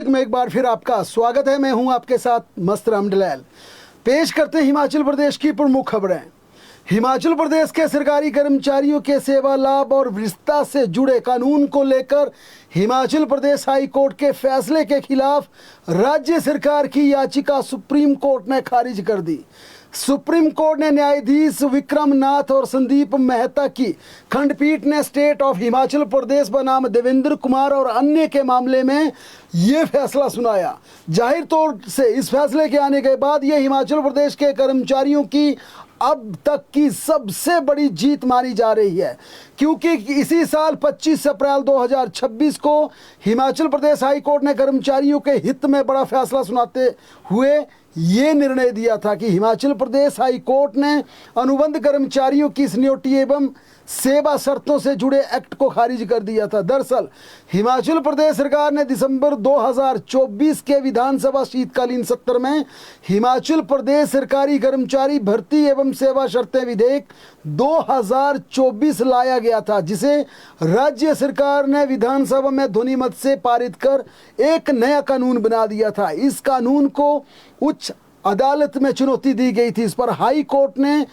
राजनीतिक में एक बार फिर आपका स्वागत है। मैं हूं आपके साथ मस्त रामदलाल। पेश करते हैं हिमाचल प्रदेश की प्रमुख खबरें। हिमाचल प्रदेश के सरकारी कर्मचारियों के सेवा लाभ और विस्तार से जुड़े कानून को लेकर हिमाचल प्रदेश हाई कोर्ट के फैसले के खिलाफ राज्य सरकार की याचिका सुप्रीम कोर्ट ने खारिज कर दी। सुप्रीम कोर्ट ने न्यायाधीश विक्रम नाथ और संदीप मेहता की खंडपीठ ने स्टेट ऑफ हिमाचल प्रदेश बनाम देवेंद्र कुमार और अन्य के मामले में ये फैसला सुनाया। जाहिर तौर से इस फैसले के आने के बाद ये हिमाचल प्रदेश के कर्मचारियों की अब तक की सबसे बड़ी जीत मानी जा रही है, क्योंकि इसी साल 25 अप्रैल 2026 को हिमाचल प्रदेश हाई कोर्ट ने कर्मचारियों के हित में बड़ा फैसला सुनाते हुए ये निर्णय दिया था कि हिमाचल प्रदेश हाई कोर्ट ने अनुबंध कर्मचारियों की सीनियरिटी एवं सेवा शर्तों से जुड़े एक्ट को खारिज कर दिया था। दरअसल हिमाचल प्रदेश सरकार ने दिसंबर 2024 के विधानसभा शीतकालीन सत्र में हिमाचल प्रदेश सरकारी कर्मचारी भर्ती एवं सेवा शर्तें विधेयक 2024 लाया गया था, जिसे राज्य सरकार ने विधानसभा में ध्वनिमत से पारित कर एक नया कानून बना दिया था। इस कानून को उच्च अदालत में चुनौती दी गई थी। इस पर हाई कोर्ट ने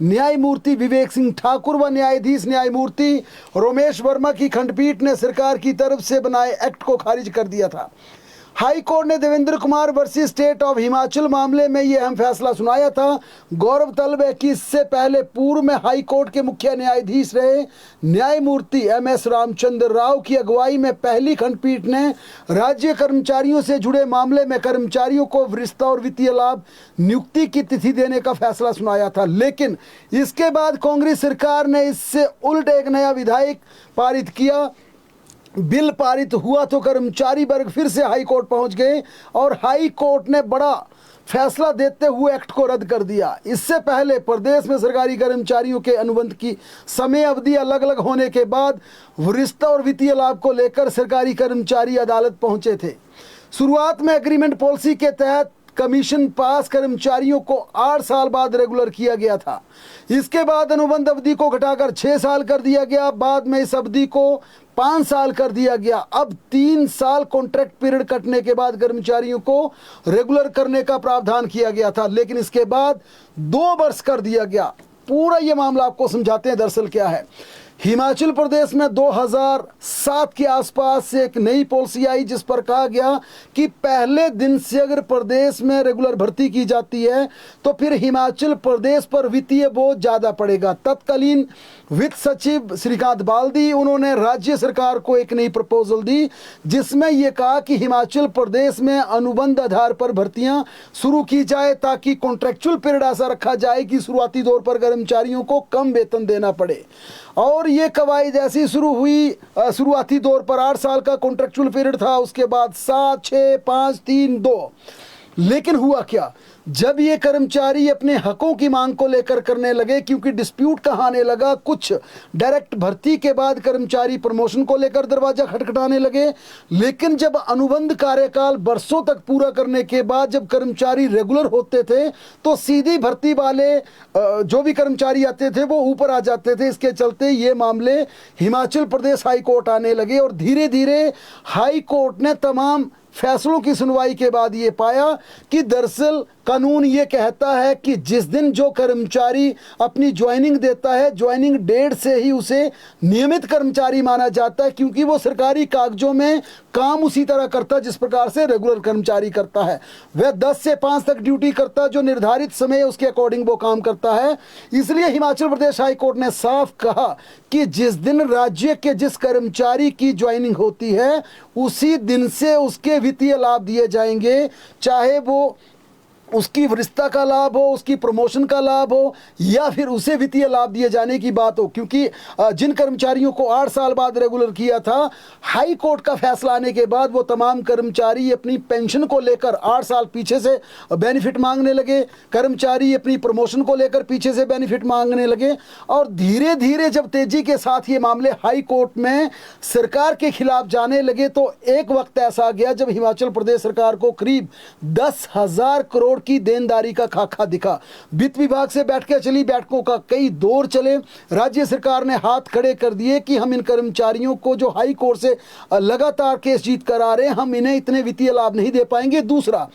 न्यायमूर्ति विवेक सिंह ठाकुर व न्यायमूर्ति रोमेश वर्मा की खंडपीठ ने सरकार की तरफ से बनाए एक्ट को खारिज कर दिया था। हाई कोर्ट ने Devendra Kumar versus state of Himachal मामले में यह अहम फैसला सुनाया था। गौरव तलब है कि इससे पहले पूर्व में हाई कोर्ट के मुख्य न्यायाधीश रहे न्यायमूर्ति MS रामचंद्र राव की अगुवाई में पहली खंडपीठ ने राज्य कर्मचारियों से जुड़े मामले में कर्मचारियों को वरिष्ठ और वित्तीय लाभ नियुक्ति की तिथि देने का फैसला सुनाया था। लेकिन इसके बाद कांग्रेस सरकार ने इससे उल्ट एक नया विधेयक पारित किया। बिल पारित हुआ तो कर्मचारी वर्ग फिर से हाई कोर्ट पहुंच गए और हाई कोर्ट ने बड़ा फैसला देते हुए एक्ट को रद्द कर दिया। इससे पहले प्रदेश में सरकारी कर्मचारियों के अनुबंध की समय अवधि अलग अलग होने के बाद वरिष्ठ और वित्तीय लाभ को लेकर सरकारी कर्मचारी अदालत पहुंचे थे। शुरुआत में एग्रीमेंट पॉलिसी के तहत कमीशन पास कर्मचारियों को 8 साल बाद रेगुलर किया गया था। इसके बाद अनुबंध अवधि को घटाकर 6 साल कर दिया गया। बाद में इस अवधि को 5 साल कर दिया गया। अब 3 साल कॉन्ट्रैक्ट पीरियड कटने के बाद कर्मचारियों को रेगुलर करने का प्रावधान किया गया था, लेकिन इसके बाद 2 वर्ष कर दिया गया। पूरा ये मामला आपको समझाते हैं दरअसल क्या है। हिमाचल प्रदेश में 2007 के आसपास से एक नई पॉलिसी आई, जिस पर कहा गया कि पहले दिन से अगर प्रदेश में रेगुलर भर्ती की जाती है तो फिर हिमाचल प्रदेश पर वित्तीय बोझ ज़्यादा पड़ेगा। तत्कालीन वित्त सचिव श्रीकांत बाल्दी उन्होंने राज्य सरकार को एक नई प्रपोजल दी, जिसमें यह कहा कि हिमाचल प्रदेश में अनुबंध आधार पर भर्तियां शुरू की जाए, ताकि कॉन्ट्रेक्चुअल पीरियड ऐसा रखा जाए कि शुरुआती दौर पर कर्मचारियों को कम वेतन देना पड़े। और ये कवायद ऐसी शुरू हुई। शुरुआती दौर पर 8 साल का कॉन्ट्रेक्चुअल पीरियड था, उसके बाद 7, 6, 5, 3, 2। लेकिन हुआ क्या, जब ये कर्मचारी अपने हकों की मांग को लेकर करने लगे, क्योंकि डिस्प्यूट कहाँ आने लगा, कुछ डायरेक्ट भर्ती के बाद कर्मचारी प्रमोशन को लेकर दरवाजा खटखटाने लगे। लेकिन जब अनुबंध कार्यकाल वर्षों तक पूरा करने के बाद जब कर्मचारी रेगुलर होते थे तो सीधी भर्ती वाले जो भी कर्मचारी आते थे वो ऊपर आ जाते थे। इसके चलते ये मामले हिमाचल प्रदेश हाई कोर्ट आने लगे और धीरे धीरे हाई कोर्ट ने तमाम फैसलों की सुनवाई के बाद ये पाया कि दरअसल कानून ये कहता है कि जिस दिन जो कर्मचारी अपनी ज्वाइनिंग देता है, ज्वाइनिंग डेट से ही उसे नियमित कर्मचारी माना जाता है, क्योंकि वो सरकारी कागजों में काम उसी तरह करता है जिस प्रकार से रेगुलर कर्मचारी करता है। वह 10 से 5 तक ड्यूटी करता है, जो निर्धारित समय उसके अकॉर्डिंग वो काम करता है। इसलिए हिमाचल प्रदेश हाई कोर्ट ने साफ कहा कि जिस दिन राज्य के जिस कर्मचारी की ज्वाइनिंग होती है उसी दिन से उसके वित्तीय लाभ दिए जाएंगे, चाहे वो उसकी वरिष्ठता का लाभ हो, उसकी प्रमोशन का लाभ हो, या फिर उसे वित्तीय लाभ दिए जाने की बात हो। क्योंकि जिन कर्मचारियों को 8 साल बाद रेगुलर किया था, हाई कोर्ट का फैसला आने के बाद वो तमाम कर्मचारी अपनी पेंशन को लेकर 8 साल पीछे से बेनिफिट मांगने लगे, कर्मचारी अपनी प्रमोशन को लेकर पीछे से बेनिफिट मांगने लगे। और धीरे धीरे जब तेजी के साथ ये मामले हाई कोर्ट में सरकार के खिलाफ जाने लगे तो एक वक्त ऐसा आ गया जब हिमाचल प्रदेश सरकार को करीब 10,000 करोड़ करोड़ की देनदारी का खाका दिखा। वित्त विभाग से बैठकें चली, बैठकों का कई दौर चले। राज्य सरकार ने हाथ खड़े कर दिए कि हम इन कर्मचारियों को जो हाई कोर्ट से लगातार केस जीत कर आ रहे हैं, हम इन्हें इतने वित्तीय लाभ नहीं दे पाएंगे। दूसरा,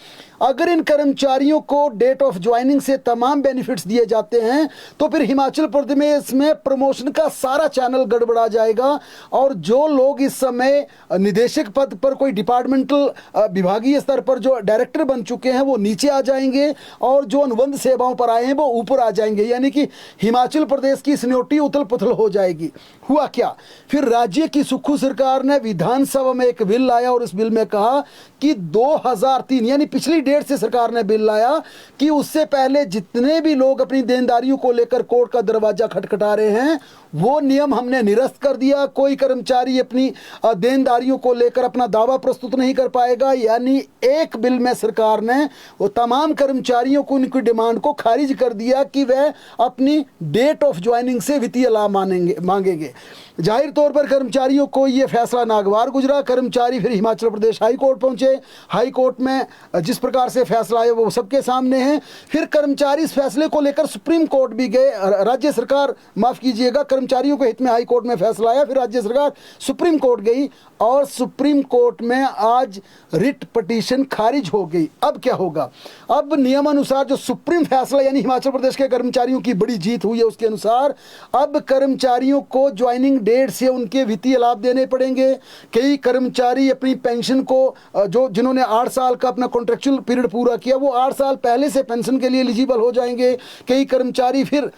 अगर इन कर्मचारियों को डेट ऑफ ज्वाइनिंग से तमाम बेनिफिट्स दिए जाते हैं तो फिर हिमाचल प्रदेश में प्रमोशन का सारा चैनल गड़बड़ा जाएगा और जो लोग इस समय निदेशक पद पर, कोई डिपार्टमेंटल विभागीय स्तर पर जो डायरेक्टर बन चुके हैं वो नीचे आ जाएंगे और जो अनुबंध सेवाओं पर आए हैं वो ऊपर आ जाएंगे, यानी कि हिमाचल प्रदेश की सीनियोरिटी उथल पुथल हो जाएगी। हुआ क्या, फिर राज्य की सुक्खू सरकार ने विधानसभा में एक बिल लाया और इस बिल में कहा कि 2003 यानी पिछली डेट से सरकार ने बिल लाया कि उससे पहले जितने भी लोग अपनी देनदारियों को लेकर कोर्ट का दरवाजा खटखटा रहे हैं वो नियम हमने निरस्त कर दिया। कोई कर्मचारी अपनी देनदारियों को लेकर अपना दावा प्रस्तुत नहीं कर पाएगा। यानी एक बिल में सरकार ने वो तमाम कर्मचारियों को उनकी डिमांड को खारिज कर दिया कि वह अपनी डेट ऑफ ज्वाइनिंग से वित्तीय लाभ मांगेंगे। जाहिर तौर पर कर्मचारियों को यह फैसला नागवार गुजरा। कर्मचारी फिर हिमाचल प्रदेश हाई कोर्ट पहुंचे। हाई कोर्ट में जिस प्रकार से फैसला आया वो सबके सामने है। फिर कर्मचारी इस फैसले को लेकर सुप्रीम कोर्ट भी गए। राज्य सरकार, माफ कीजिएगा, कर्मचारियों के हित में हाई कोर्ट में फैसला आया, फिर राज्य सरकार सुप्रीम कोर्ट गई और सुप्रीम कोर्ट में आज रिट पिटीशन खारिज हो गई। अब क्या होगा, अब नियमानुसार जो सुप्रीम फैसला यानी हिमाचल प्रदेश के कर्मचारियों की बड़ी जीत हुई है उसके अनुसार अब कर्मचारियों को ज्वाइनिंग डेट से उनके वित्तीय लाभ देने पड़ेंगे। कई कर्मचारी अपनी पेंशन को जिन्होंने 8 साल का अपना कॉन्ट्रेक्चुअल पीरियड पूरा किया वो 8 साल पहले से पेंशन के लिए एलिजिबल हो जाएंगे। कई कर्मचारी फिर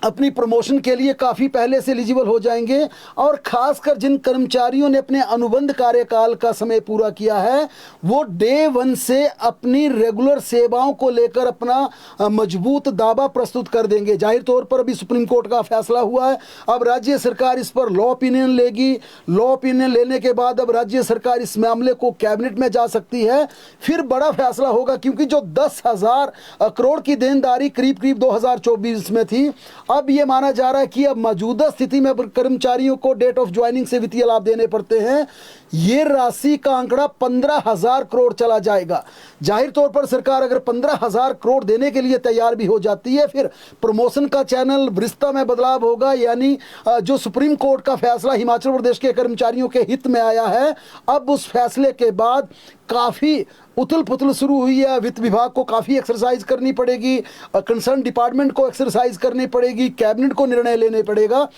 अपनी प्रमोशन के लिए काफ़ी पहले से एलिजिबल हो जाएंगे और ख़ासकर जिन कर्मचारियों ने अपने अनुबंध कार्यकाल का समय पूरा किया है वो डे 1 से अपनी रेगुलर सेवाओं को लेकर अपना मजबूत दावा प्रस्तुत कर देंगे। जाहिर तौर पर अभी सुप्रीम कोर्ट का फैसला हुआ है, अब राज्य सरकार इस पर लॉ ओपिनियन लेगी। लॉ ओपिनियन लेने के बाद अब राज्य सरकार इस मामले को कैबिनेट में जा सकती है। फिर बड़ा फैसला होगा क्योंकि जो 10,000 करोड़ की देनदारी करीब करीब 2024 में थी, अब यह माना जा रहा है कि अब मौजूदा स्थिति में कर्मचारियों को डेट ऑफ ज्वाइनिंग से वित्तीय लाभ देने पड़ते हैं। ये राशि का आंकड़ा 15,000 करोड़ चला जाएगा। जाहिर तौर पर सरकार अगर 15,000 करोड़ देने के लिए तैयार भी हो जाती है, फिर प्रमोशन का चैनल रिश्ता में बदलाव होगा। यानी जो सुप्रीम कोर्ट का फैसला हिमाचल प्रदेश के कर्मचारियों के हित में आया है, अब उस फैसले के बाद काफ़ी उथल पुथल शुरू हुई है। वित्त विभाग को काफ़ी एक्सरसाइज करनी पड़ेगी, कंसर्न डिपार्टमेंट को एक्सरसाइज करनी पड़ेगी, कैबिनेट को निर्णय लेने पड़ेगा।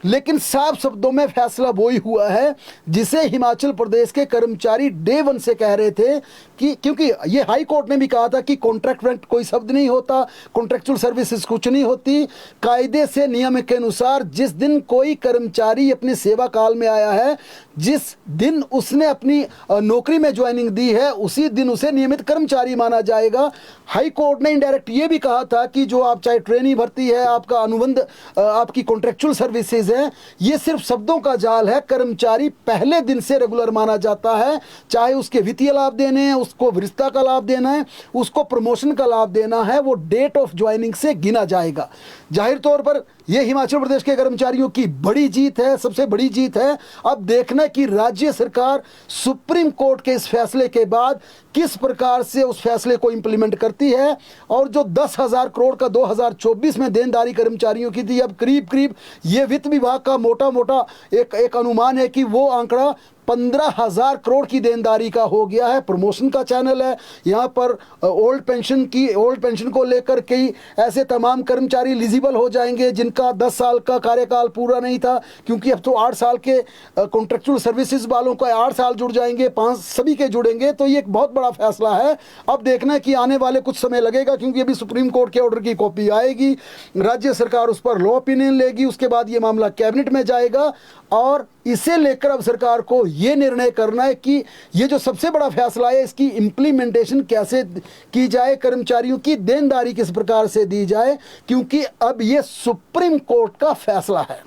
लेकिन साफ शब्दों में फैसला वही हुआ है जिसे हिमाचल प्रदेश के कर्मचारी डे 1 से कह रहे थे कि क्योंकि ये हाई कोर्ट ने भी कहा था कि कॉन्ट्रैक्ट कोई शब्द नहीं होता, कॉन्ट्रेक्चुअल सर्विसेज कुछ नहीं होती। कायदे से नियम के अनुसार जिस दिन कोई कर्मचारी अपने सेवा काल में आया है, जिस दिन उसने अपनी नौकरी में ज्वाइनिंग दी है, उसी दिन उसे नियमित कर्मचारी माना जाएगा। हाई कोर्ट ने इनडायरेक्ट ये भी कहा था कि जो आप चाहे ट्रेनी भर्ती है, आपका अनुबंध, आपकी कॉन्ट्रेक्चुअल सर्विसेज है, ये सिर्फ शब्दों का जाल है। कर्मचारी पहले दिन से रेगुलर माना जाता है, चाहे उसके वित्तीय लाभ देने हैं, उसको वरिष्ठता का लाभ देना है, उसको प्रमोशन का लाभ देना है, वो डेट ऑफ ज्वाइनिंग से गिना जाएगा। जाहिर तौर पर यह हिमाचल प्रदेश के कर्मचारियों की बड़ी जीत है, सबसे बड़ी जीत है। अब देखना कि राज्य सरकार सुप्रीम कोर्ट के इस फैसले के बाद किस प्रकार से उस फैसले को इंप्लीमेंट करती है। और जो 10,000 करोड़ का 2024 में देनदारी कर्मचारियों की थी, अब करीब करीब ये वित्त विभाग का मोटा मोटा एक अनुमान है कि वो आंकड़ा 15,000 करोड़ की देनदारी का हो गया है। प्रमोशन का चैनल है यहाँ पर। ओल्ड पेंशन को लेकर कई ऐसे तमाम कर्मचारी एलिजिबल हो जाएंगे जिनका 10 साल का कार्यकाल पूरा नहीं था, क्योंकि अब तो 8 साल के कॉन्ट्रेक्चुअल सर्विसेज वालों का 8 साल जुड़ जाएंगे, 5 सभी के जुड़ेंगे। तो ये एक बहुत बड़ा फैसला है। अब देखना है कि आने वाले कुछ समय लगेगा, क्योंकि अभी सुप्रीम कोर्ट के ऑर्डर की कॉपी आएगी, राज्य सरकार उस पर लॉ ओपिनियन लेगी, उसके बाद ये मामला कैबिनेट में जाएगा और इसे लेकर अब सरकार को ये निर्णय करना है कि ये जो सबसे बड़ा फैसला है इसकी इम्प्लीमेंटेशन कैसे की जाए, कर्मचारियों की देनदारी किस प्रकार से दी जाए, क्योंकि अब ये सुप्रीम कोर्ट का फैसला है।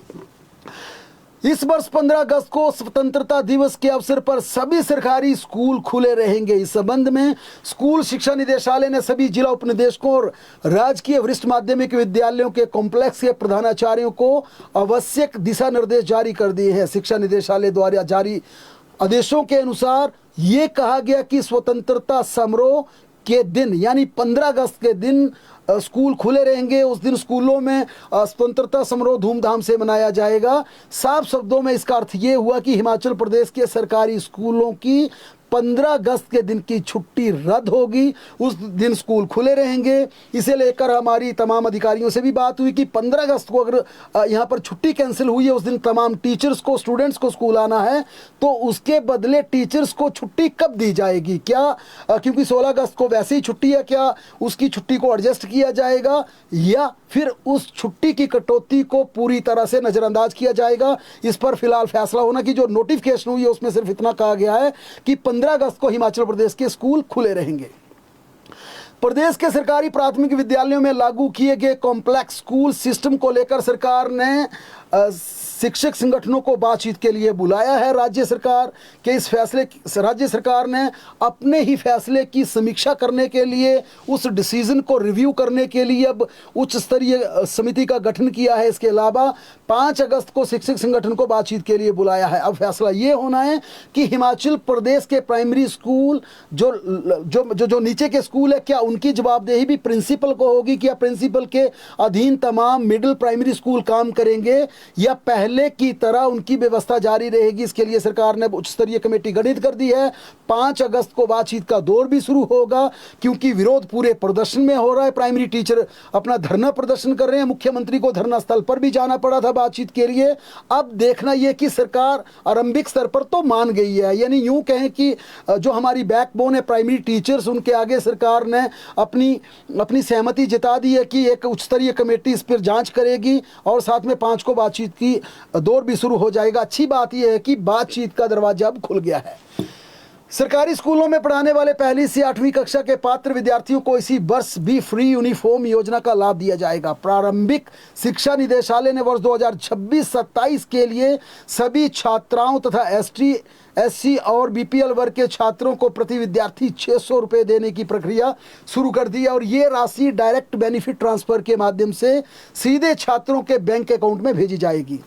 इस वर्ष 15 अगस्त को स्वतंत्रता दिवस के अवसर पर सभी सरकारी स्कूल खुले रहेंगे। इस संबंध में स्कूल शिक्षा निदेशालय ने सभी जिला उपनिदेशकों और राजकीय वरिष्ठ माध्यमिक विद्यालयों के कॉम्प्लेक्स के प्रधानाचार्यों को आवश्यक दिशा निर्देश जारी कर दिए हैं। शिक्षा निदेशालय द्वारा जारी आदेशों के अनुसार ये कहा गया कि स्वतंत्रता समारोह के दिन यानी 15 अगस्त के दिन स्कूल खुले रहेंगे। उस दिन स्कूलों में स्वतंत्रता समारोह धूमधाम से मनाया जाएगा। साफ शब्दों में इसका अर्थ ये हुआ कि हिमाचल प्रदेश के सरकारी स्कूलों की 15 अगस्त के दिन की छुट्टी रद्द होगी। उस दिन स्कूल खुले रहेंगे। इसे लेकर हमारी तमाम अधिकारियों से भी बात हुई कि 15 अगस्त को अगर यहाँ पर छुट्टी कैंसिल हुई है, उस दिन तमाम टीचर्स को, स्टूडेंट्स को स्कूल आना है, तो उसके बदले टीचर्स को छुट्टी कब दी जाएगी? क्या क्योंकि 16 अगस्त को वैसे ही छुट्टी है, क्या उसकी छुट्टी को एडजस्ट किया जाएगा या फिर उस छुट्टी की कटौती को पूरी तरह से नज़रअंदाज किया जाएगा? इस पर फिलहाल फैसला होना कि जो नोटिफिकेशन हुई है उसमें सिर्फ इतना कहा गया है कि 15 अगस्त को हिमाचल प्रदेश के स्कूल खुले रहेंगे। प्रदेश के सरकारी प्राथमिक विद्यालयों में लागू किए गए कॉम्प्लेक्स स्कूल सिस्टम को लेकर सरकार ने शिक्षक संगठनों को बातचीत के लिए बुलाया है। राज्य सरकार के इस फैसले, राज्य सरकार ने अपने ही फैसले की समीक्षा करने के लिए, उस डिसीजन को रिव्यू करने के लिए अब उच्च स्तरीय समिति का गठन किया है। इसके अलावा 5 अगस्त को शिक्षक संगठन को बातचीत के लिए बुलाया है। अब फैसला ये होना है कि हिमाचल प्रदेश के प्राइमरी स्कूल जो नीचे के स्कूल है, क्या उनकी जवाबदेही भी प्रिंसिपल को होगी? क्या प्रिंसिपल के अधीन तमाम मिडिल प्राइमरी स्कूल काम करेंगे या पहले की तरह उनकी व्यवस्था जारी रहेगी? इसके लिए सरकार ने उच्च स्तरीय कमेटी गठित कर दी है। 5 अगस्त को बातचीत का दौर भी शुरू होगा क्योंकि विरोध पूरे प्रदर्शन में हो रहा है। प्राइमरी टीचर अपना धरना प्रदर्शन कर रहे हैं। मुख्यमंत्री को धरना स्थल पर भी जाना पड़ा था बातचीत के लिए। अब देखना यह कि सरकार आरंभिक स्तर पर तो मान गई है, यानी यूं कहें कि जो हमारी बैकबोन है प्राइमरी टीचर्स, उनके आगे सरकार ने अपनी सहमति जता दी है कि एक उच्च स्तरीय कमेटी इस पर जांच करेगी और साथ में 5 को बातचीत की दौर भी शुरू हो जाएगा। अच्छी बात यह है कि बातचीत का दरवाजा अब खुल गया है। सरकारी स्कूलों में पढ़ाने वाले 1ली से 8वीं कक्षा के पात्र विद्यार्थियों को इसी वर्ष भी फ्री यूनिफॉर्म योजना का लाभ दिया जाएगा। प्रारंभिक शिक्षा निदेशालय ने वर्ष 2026-27 के लिए सभी छात्राओं तथा SC और BPL वर्ग के छात्रों को प्रति विद्यार्थी 600 रुपये देने की प्रक्रिया शुरू कर दी है और ये राशि डायरेक्ट बेनिफिट ट्रांसफर के माध्यम से सीधे छात्रों के बैंक अकाउंट में भेजी जाएगी।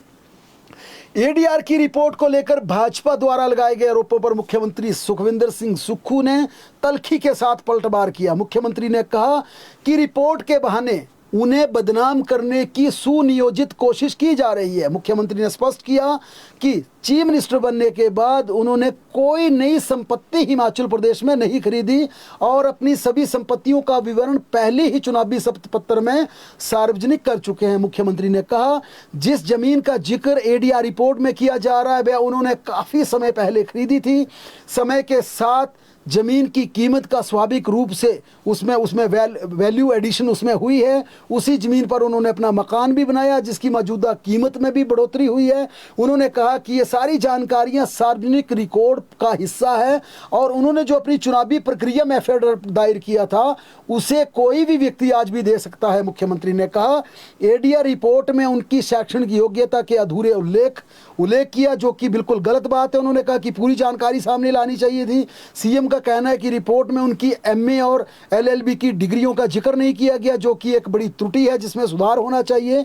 ADR की रिपोर्ट को लेकर भाजपा द्वारा लगाए गए आरोपों पर मुख्यमंत्री सुखविंदर सिंह सुक्खू ने तल्खी के साथ पलटवार किया। मुख्यमंत्री ने कहा कि रिपोर्ट के बहाने उन्हें बदनाम करने की सुनियोजित कोशिश की जा रही है। मुख्यमंत्री ने स्पष्ट किया कि चीफ मिनिस्टर बनने के बाद उन्होंने कोई नई संपत्ति हिमाचल प्रदेश में नहीं खरीदी और अपनी सभी संपत्तियों का विवरण पहले ही चुनावी शपथ पत्र में सार्वजनिक कर चुके हैं। मुख्यमंत्री ने कहा जिस जमीन का जिक्र ADR रिपोर्ट में किया जा रहा है वह उन्होंने काफ़ी समय पहले खरीदी थी। समय के साथ जमीन की कीमत का स्वाभाविक रूप से उसमें वैल्यू एडिशन उसमें हुई है। उसी ज़मीन पर उन्होंने अपना मकान भी बनाया जिसकी मौजूदा कीमत में भी बढ़ोतरी हुई है। उन्होंने कहा कि ये सारी जानकारियां सार्वजनिक रिकॉर्ड का हिस्सा है और उन्होंने जो अपनी चुनावी प्रक्रिया में एफआईआर दायर किया था उसे कोई भी व्यक्ति आज भी दे सकता है। मुख्यमंत्री ने कहा ADR रिपोर्ट में उनकी शैक्षणिक योग्यता के अधूरे उल्लेख किया जो कि बिल्कुल गलत बात है। उन्होंने कहा कि पूरी जानकारी सामने लानी चाहिए थी। CM का कहना है कि रिपोर्ट में उनकी MA और LLB की डिग्रियों का जिक्र नहीं किया गया जो कि एक बड़ी त्रुटि है जिसमें सुधार होना चाहिए।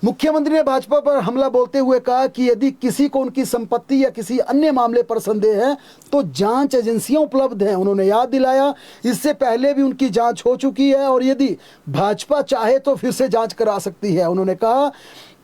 मुख्यमंत्री ने भाजपा पर हमला बोलते हुए कहा कि यदि किसी को उनकी संपत्ति या किसी अन्य मामले पर संदेह है तो जांच एजेंसियां उपलब्ध हैं। उन्होंने याद दिलाया इससे पहले भी उनकी जांच हो चुकी है और यदि भाजपा चाहे तो फिर से जांच करा सकती है। उन्होंने कहा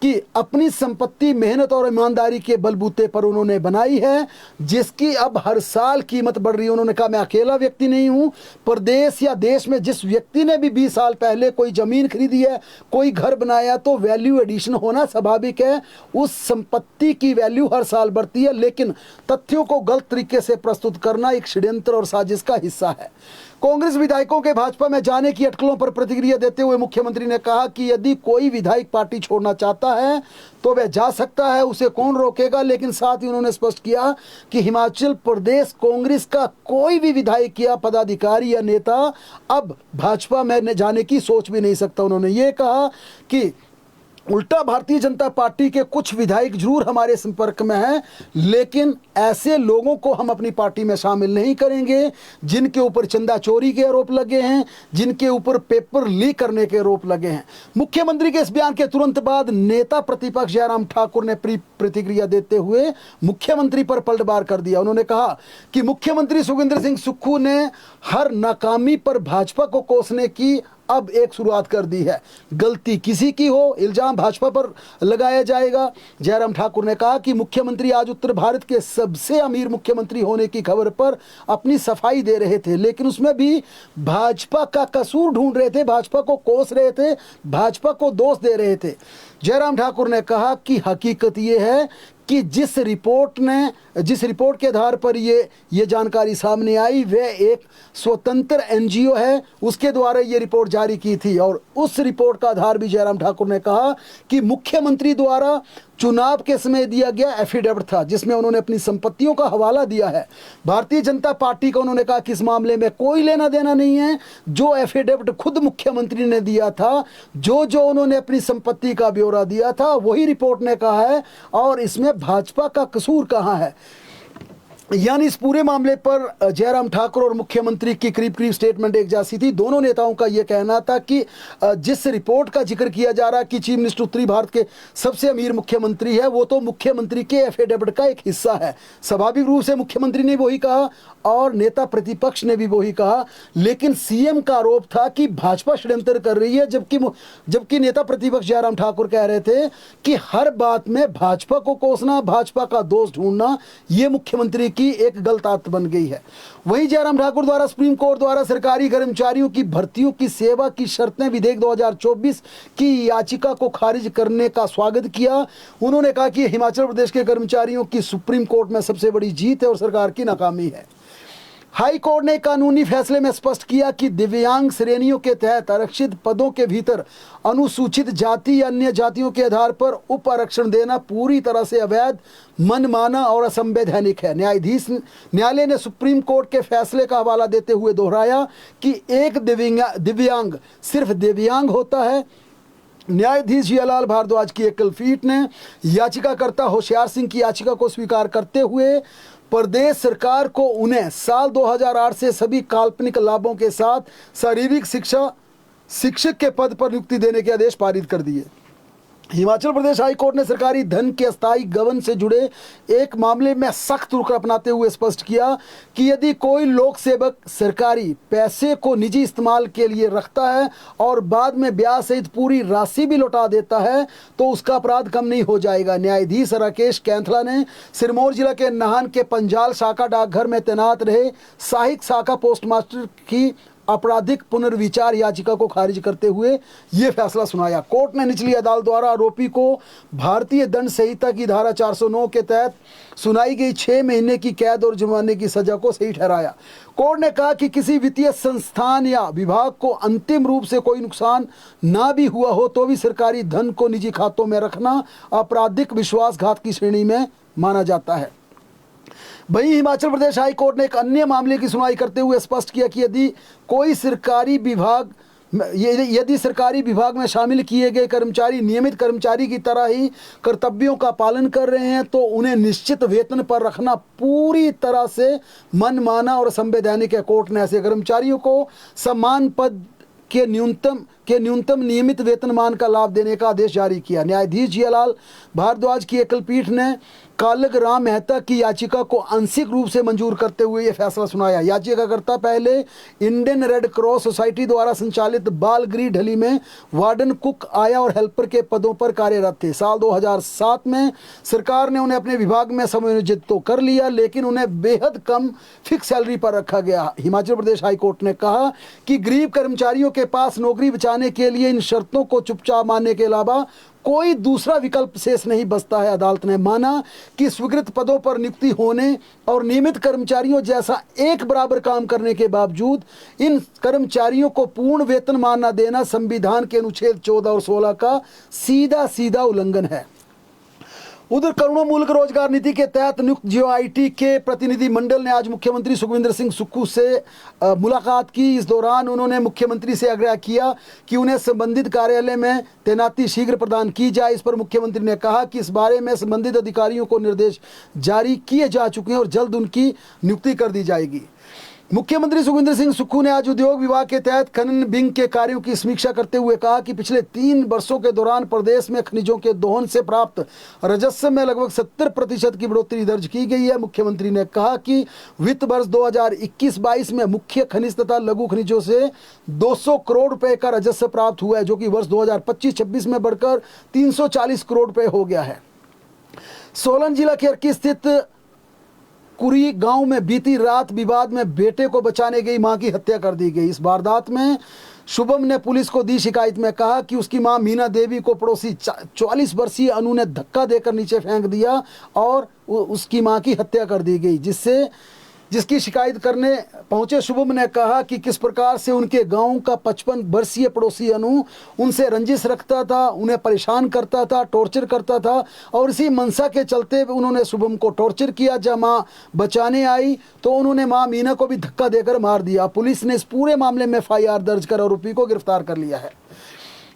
कि अपनी संपत्ति मेहनत और ईमानदारी के बलबूते पर उन्होंने बनाई है जिसकी अब हर साल कीमत बढ़ रही है। उन्होंने कहा मैं अकेला व्यक्ति नहीं हूं, प्रदेश या देश में जिस व्यक्ति ने भी 20 साल पहले कोई ज़मीन खरीदी है, कोई घर बनाया तो वैल्यू एडिशन होना स्वाभाविक है। उस संपत्ति की वैल्यू हर साल बढ़ती है लेकिन तथ्यों को गलत तरीके से प्रस्तुत करना एक षड्यंत्र और साजिश का हिस्सा है। कांग्रेस विधायकों के भाजपा में जाने की अटकलों पर प्रतिक्रिया देते हुए मुख्यमंत्री ने कहा कि यदि कोई विधायक पार्टी छोड़ना चाहता है तो वह जा सकता है, उसे कौन रोकेगा। लेकिन साथ ही उन्होंने स्पष्ट किया कि हिमाचल प्रदेश कांग्रेस का कोई भी विधायक या पदाधिकारी या नेता अब भाजपा में जाने की सोच भी नहीं सकता। उन्होंने ये कहा कि उल्टा भारतीय जनता पार्टी के कुछ विधायक जरूर हमारे संपर्क में हैं, लेकिन ऐसे लोगों को हम अपनी पार्टी में शामिल नहीं करेंगे जिनके ऊपर चंदा चोरी के आरोप लगे हैं, जिनके ऊपर पेपर लीक करने के आरोप लगे हैं। मुख्यमंत्री के इस बयान के तुरंत बाद नेता प्रतिपक्ष जयराम ठाकुर ने प्रतिक्रिया देते हुए मुख्यमंत्री पर पलटवार कर दिया। उन्होंने कहा कि मुख्यमंत्री सुखविंदर सिंह सुक्खू ने हर नाकामी पर भाजपा को कोसने की अब एक शुरुआत कर दी है। गलती किसी की हो, इल्जाम भाजपा पर लगाया जाएगा। जयराम ठाकुर ने कहा कि मुख्यमंत्री आज उत्तर भारत के सबसे अमीर मुख्यमंत्री होने की खबर पर अपनी सफाई दे रहे थे, लेकिन उसमें भी भाजपा का कसूर ढूंढ रहे थे, भाजपा को कोस रहे थे, भाजपा को दोष दे रहे थे। जयराम ठाकुर ने कहा कि हकीकत ये है कि जिस रिपोर्ट के आधार पर ये जानकारी सामने आई वह एक स्वतंत्र एनजीओ है, उसके द्वारा ये रिपोर्ट जारी की थी। और उस रिपोर्ट का आधार भी जयराम ठाकुर ने कहा कि मुख्यमंत्री द्वारा चुनाव के समय दिया गया एफिडेविट था, जिसमें उन्होंने अपनी संपत्तियों का हवाला दिया है। भारतीय जनता पार्टी का उन्होंने कहा कि इस मामले में कोई लेना देना नहीं है। जो एफिडेविट खुद मुख्यमंत्री ने दिया था, जो उन्होंने अपनी संपत्ति का ब्यौरा दिया था, वही रिपोर्ट ने कहा है, और इसमें भाजपा का कसूर कहाँ है। यानी इस पूरे मामले पर जयराम ठाकुर और मुख्यमंत्री की करीब करीब स्टेटमेंट एक जैसी थी। दोनों नेताओं का यह कहना था कि जिस रिपोर्ट का जिक्र किया जा रहा है कि चीफ मिनिस्टर उत्तरी भारत के सबसे अमीर मुख्यमंत्री है, वो तो मुख्यमंत्री के एफिडेविट का एक हिस्सा है। स्वाभाविक रूप से मुख्यमंत्री ने वही कहा और नेता प्रतिपक्ष ने भी वही कहा, लेकिन सीएम का आरोप था कि भाजपा षड्यंत्र कर रही है, जबकि नेता प्रतिपक्ष जयराम ठाकुर कह रहे थे कि हर बात में भाजपा को कोसना, भाजपा का दोष ढूंढना, ये मुख्यमंत्री की एक गलत आदत बन गई है। वहीं जयराम ठाकुर द्वारा सुप्रीम कोर्ट द्वारा सरकारी कर्मचारियों की भर्तियों की सेवा की शर्तें विधेयक 2024 की याचिका को खारिज करने का स्वागत किया। उन्होंने कहा कि हिमाचल प्रदेश के कर्मचारियों की सुप्रीम कोर्ट में सबसे बड़ी जीत है और सरकार की नाकामी है। हाई कोर्ट ने कानूनी फैसले में स्पष्ट किया कि दिव्यांग श्रेणियों के तहत आरक्षित पदों के भीतर अनुसूचित जाति या अन्य जातियों के आधार पर उप आरक्षण देना पूरी तरह से अवैध, मनमाना और असंवैधानिक है। न्यायालय ने सुप्रीम कोर्ट के फैसले का हवाला देते हुए दोहराया कि एक दिव्यांग सिर्फ दिव्यांग होता है। न्यायाधीश जियालाल भारद्वाज की एकल पीठ ने याचिकाकर्ता होशियार सिंह की याचिका को स्वीकार करते हुए प्रदेश सरकार को उन्हें साल 2008 से सभी काल्पनिक लाभों के साथ शारीरिक शिक्षक के पद पर नियुक्ति देने के आदेश पारित कर दिए। हिमाचल प्रदेश हाई कोर्ट ने सरकारी धन के अस्थायी गबन से जुड़े एक मामले में सख्त रुख अपनाते हुए स्पष्ट किया कि यदि कोई लोक सेवक सरकारी पैसे को निजी इस्तेमाल के लिए रखता है और बाद में ब्याज सहित पूरी राशि भी लौटा देता है तो उसका अपराध कम नहीं हो जाएगा। न्यायाधीश राकेश कैंथला ने सिरमौर जिला के नाहन के पंजाल शाखा डाकघर में तैनात रहे सहायक शाखा पोस्टमास्टर की आपराधिक पुनर्विचार याचिका को खारिज करते हुए यह फैसला सुनाया। कोर्ट ने निचली अदालत द्वारा आरोपी को भारतीय दंड संहिता की धारा 409 के तहत सुनाई गई 6 महीने की कैद और जुर्माने की सजा को सही ठहराया। कोर्ट ने कहा कि किसी वित्तीय संस्थान या विभाग को अंतिम रूप से कोई नुकसान ना भी हुआ हो तो भी सरकारी धन को निजी खातों में रखना आपराधिक विश्वासघात की श्रेणी में माना जाता है। वहीं हिमाचल प्रदेश हाई कोर्ट ने एक अन्य मामले की सुनवाई करते हुए स्पष्ट किया कि यदि सरकारी विभाग में शामिल किए गए कर्मचारी नियमित कर्मचारी की तरह ही कर्तव्यों का पालन कर रहे हैं तो उन्हें निश्चित वेतन पर रखना पूरी तरह से मनमाना और असंवैधानिक है। कोर्ट ने ऐसे कर्मचारियों को समान पद के न्यूनतम नियमित वेतनमान का लाभ देने का आदेश जारी किया। न्यायाधीश जियालाल भारद्वाज की एकल पीठ ने कालक राम मेहता की याचिका को आंशिक रूप से मंजूर करते हुए यह फैसला सुनाया। याचिकाकर्ता पहले इंडियन रेड क्रॉस सोसाइटी द्वारा संचालित बालगृह ढली में वार्डन, कुक, आया और हेल्पर के पदों पर कार्यरत थे। साल 2007 में सरकार ने उन्हें अपने विभाग में समायोजित तो कर लिया, लेकिन उन्हें बेहद कम फिक्स सैलरी पर रखा गया। हिमाचल प्रदेश हाईकोर्ट ने कहा कि गरीब कर्मचारियों के पास नौकरी बचाने के लिए इन शर्तों को चुपचाप मानने के अलावा कोई दूसरा विकल्प शेष नहीं बचता है। अदालत ने माना कि स्वीकृत पदों पर नियुक्ति होने और नियमित कर्मचारियों जैसा एक बराबर काम करने के बावजूद इन कर्मचारियों को पूर्ण वेतनमान न देना संविधान के अनुच्छेद 14 और 16 का सीधा उल्लंघन है। उधर करोड़ों मूलक रोजगार नीति के तहत नियुक्त जीओआईटी के प्रतिनिधि मंडल ने आज मुख्यमंत्री सुखविंदर सिंह सुक्खू से मुलाकात की। इस दौरान उन्होंने मुख्यमंत्री से आग्रह किया कि उन्हें संबंधित कार्यालय में तैनाती शीघ्र प्रदान की जाए। इस पर मुख्यमंत्री ने कहा कि इस बारे में संबंधित अधिकारियों को निर्देश जारी किए जा चुके हैं और जल्द उनकी नियुक्ति कर दी जाएगी। मुख्यमंत्री सुखविंदर सिंह सुक्खू ने आज उद्योग विभाग के तहत खनन बिंग के कार्यों की समीक्षा करते हुए कहा कि पिछले 3 वर्षों के दौरान प्रदेश में खनिजों के दोहन से प्राप्त राजस्व में लगभग 70% की बढ़ोतरी दर्ज की गई है। मुख्यमंत्री ने कहा कि वित्त वर्ष 2021-22 में मुख्य खनिज तथा लघु खनिजों से 200 करोड़ रुपए का राजस्व प्राप्त हुआ है, जो कि वर्ष 2025-26 में बढ़कर 340 करोड़ रुपए हो गया है। सोलन जिला के अर्की स्थित कुरी गांव में बीती रात विवाद में बेटे को बचाने गई मां की हत्या कर दी गई। इस वारदात में शुभम ने पुलिस को दी शिकायत में कहा कि उसकी मां मीना देवी को पड़ोसी 44 वर्षीय अनु ने धक्का देकर नीचे फेंक दिया और उसकी मां की हत्या कर दी गई। जिसकी शिकायत करने पहुंचे शुभम ने कहा कि किस प्रकार से उनके गांव का 55 वर्षीय पड़ोसी अनु उनसे रंजिश रखता था, उन्हें परेशान करता था, टॉर्चर करता था और इसी मंशा के चलते उन्होंने शुभम को टॉर्चर किया। जब मां बचाने आई तो उन्होंने मां मीना को भी धक्का देकर मार दिया। पुलिस ने इस पूरे मामले में FIR दर्ज कर आरोपी को गिरफ्तार कर लिया है।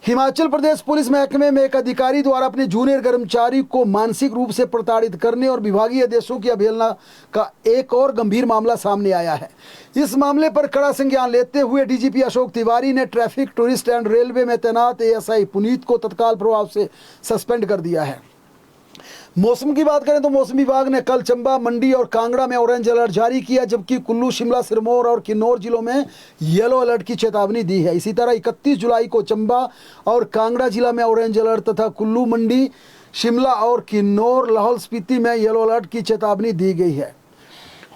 हिमाचल प्रदेश पुलिस महकमे में एक अधिकारी द्वारा अपने जूनियर कर्मचारी को मानसिक रूप से प्रताड़ित करने और विभागीय आदेशों की अवहेलना का एक और गंभीर मामला सामने आया है। इस मामले पर कड़ा संज्ञान लेते हुए डीजीपी अशोक तिवारी ने ट्रैफिक, टूरिस्ट एंड रेलवे में तैनात ASI पुनीत को तत्काल प्रभाव से सस्पेंड कर दिया है। मौसम की बात करें तो मौसम विभाग ने कल चंबा, मंडी और कांगड़ा में ऑरेंज अलर्ट जारी किया, जबकि कुल्लू, शिमला, सिरमौर और किन्नौर जिलों में येलो अलर्ट की चेतावनी दी है। इसी तरह 31 जुलाई को चंबा और कांगड़ा जिला में ऑरेंज अलर्ट तथा कुल्लू, मंडी, शिमला और किन्नौर, लाहौल स्पीति में येलो अलर्ट की चेतावनी दी गई है।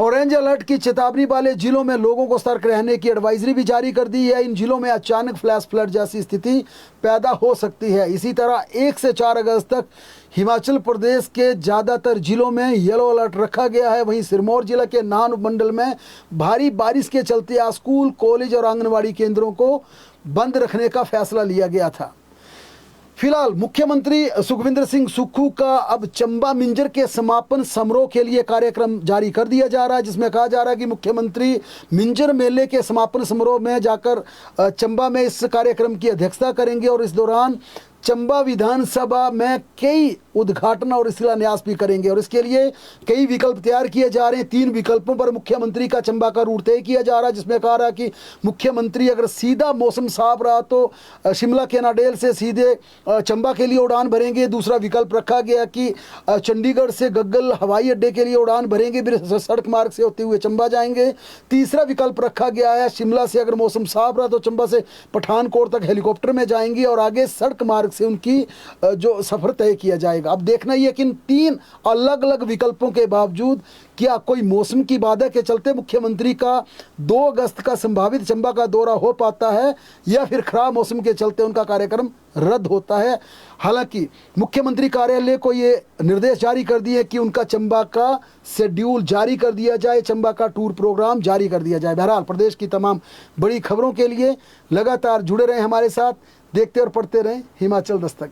ऑरेंज अलर्ट की चेतावनी वाले जिलों में लोगों को सतर्क रहने की एडवाइजरी भी जारी कर दी है। इन जिलों में अचानक फ्लैश फ्लड जैसी स्थिति पैदा हो सकती है। इसी तरह 1 से 4 अगस्त तक हिमाचल प्रदेश के ज़्यादातर जिलों में येलो अलर्ट रखा गया है। वहीं सिरमौर जिला के नाहन उपमंडल में भारी बारिश के चलते आज स्कूल, कॉलेज और आंगनबाड़ी केंद्रों को बंद रखने का फैसला लिया गया था। फिलहाल मुख्यमंत्री सुखविंदर सिंह सुक्खू का अब चंबा मिंजर के समापन समारोह के लिए कार्यक्रम जारी कर दिया जा रहा है, जिसमें कहा जा रहा है कि मुख्यमंत्री मिंजर मेले के समापन समारोह में जाकर चंबा में इस कार्यक्रम की अध्यक्षता करेंगे और इस दौरान चंबा विधानसभा में कई उद्घाटन और शिलान्यास भी करेंगे और इसके लिए कई विकल्प तैयार किए जा रहे हैं। 3 विकल्पों पर मुख्यमंत्री का चंबा का रूट तय किया जा रहा है, जिसमें कहा रहा है कि मुख्यमंत्री अगर सीधा मौसम साफ रहा तो शिमला के नाडेल से सीधे चंबा के लिए उड़ान भरेंगे। दूसरा विकल्प रखा गया कि चंडीगढ़ से गग्गल हवाई अड्डे के लिए उड़ान भरेंगे, फिर सड़क मार्ग से होते हुए चंबा जाएंगे। तीसरा विकल्प रखा गया है शिमला से अगर मौसम साफ रहा तो चंबा से पठानकोट तक हेलीकॉप्टर में जाएंगे और आगे सड़क मार्ग से उनकी जो सफर तय किया जाएगा। अब देखना यह कि इन 3 अलग अलग विकल्पों के बावजूद क्या कोई मौसम की बाधा के चलते मुख्यमंत्री का 2 अगस्त का संभावित चंबा का दौरा हो पाता है या फिर खराब मौसम के चलते उनका कार्यक्रम रद्द होता है। हालांकि मुख्यमंत्री कार्यालय को ये निर्देश जारी कर दिए कि उनका चंबा का शेड्यूल जारी कर दिया जाए, चंबा का टूर प्रोग्राम जारी कर दिया जाए। बहरहाल प्रदेश की तमाम बड़ी खबरों के लिए लगातार जुड़े रहें हमारे साथ, देखते और पढ़ते रहें हिमाचल दस्तक।